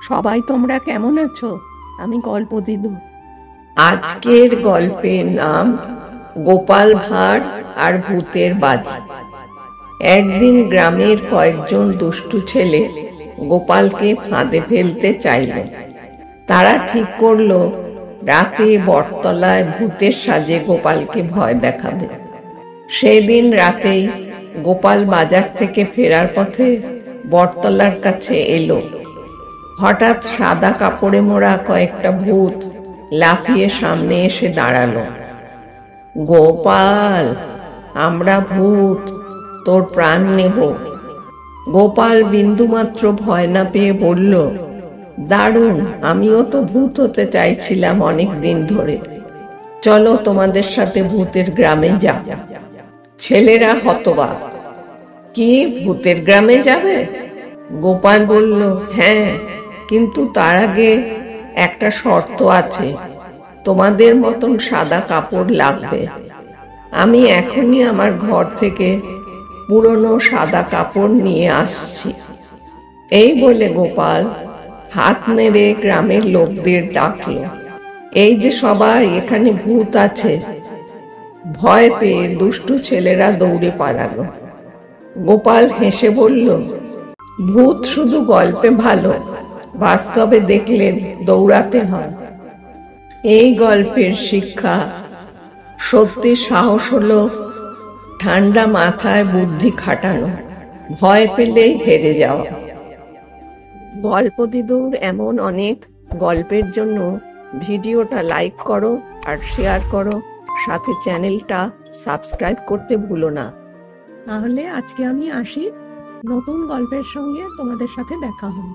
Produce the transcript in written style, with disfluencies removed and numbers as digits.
সবাই তোমরা কেমন আছো? আমি গল্প দিদু। আজকের গল্পের নাম গোপাল ভাঁড় আর ভূতের বাজি। একদিন গ্রামের কয়েকজন দুষ্টু ছেলে গোপালকে ফাঁদে ফেলতে চাইল। তারা ঠিক করলো রাতে বটতলায় ভূতের সাজে গোপালকে ভয় দেখাবে। সেদিন রাতেই গোপাল বাজার থেকে ফেরার পথে বটতলার কাছে এলো। হঠাৎ সাদা কাপড়ে মোড়া কয়েকটা ভূত লাফিয়ে সামনে এসে দাঁড়ালো। গোপাল, আমরা ভূত, তোর প্রাণ নেব। গোপাল বিন্দুমাত্র ভয় না পেয়ে বলল, দারুণ, আমিও তো ভূত হতে চাইছিলাম অনেক দিন ধরে। চলো তোমাদের সাথে ভূতের গ্রামে যাব। ছেলেরা হতবাক, কি ভূতের গ্রামে যাবে? গোপাল বলল, হ্যাঁ, কিন্তু তার আগে একটা শর্ত আছে। তোমাদের মতন সাদা কাপড় লাগবে। আমি এখনই আমার ঘর থেকে পুরনো সাদা কাপড় নিয়ে আসছি। এই বলে গোপাল হাত নেড়ে গ্রামের লোকদের ডাকল, এই যে সবাই, এখানে ভূত আছে। ভয় পেয়ে দুষ্টু ছেলেরা দৌড়ে পালালো। গোপাল হেসে বলল, ভূত শুধু গল্পে ভালো, বাস্তবে দেখলে দৌড়াতে হয়। এই গল্পের শিক্ষা, সত্যি সাহস হলো ঠান্ডা মাথায় বুদ্ধি খাটানো, ভয় পেলেই হেরে যাওয়া। গল্প দিদুর এমন অনেক গল্পের জন্য ভিডিওটা লাইক করো আর শেয়ার করো, সাথে চ্যানেলটা সাবস্ক্রাইব করতে ভুলো না। তাহলে আজকে আমি আসি, নতুন গল্পের সঙ্গে তোমাদের সাথে দেখা হবে।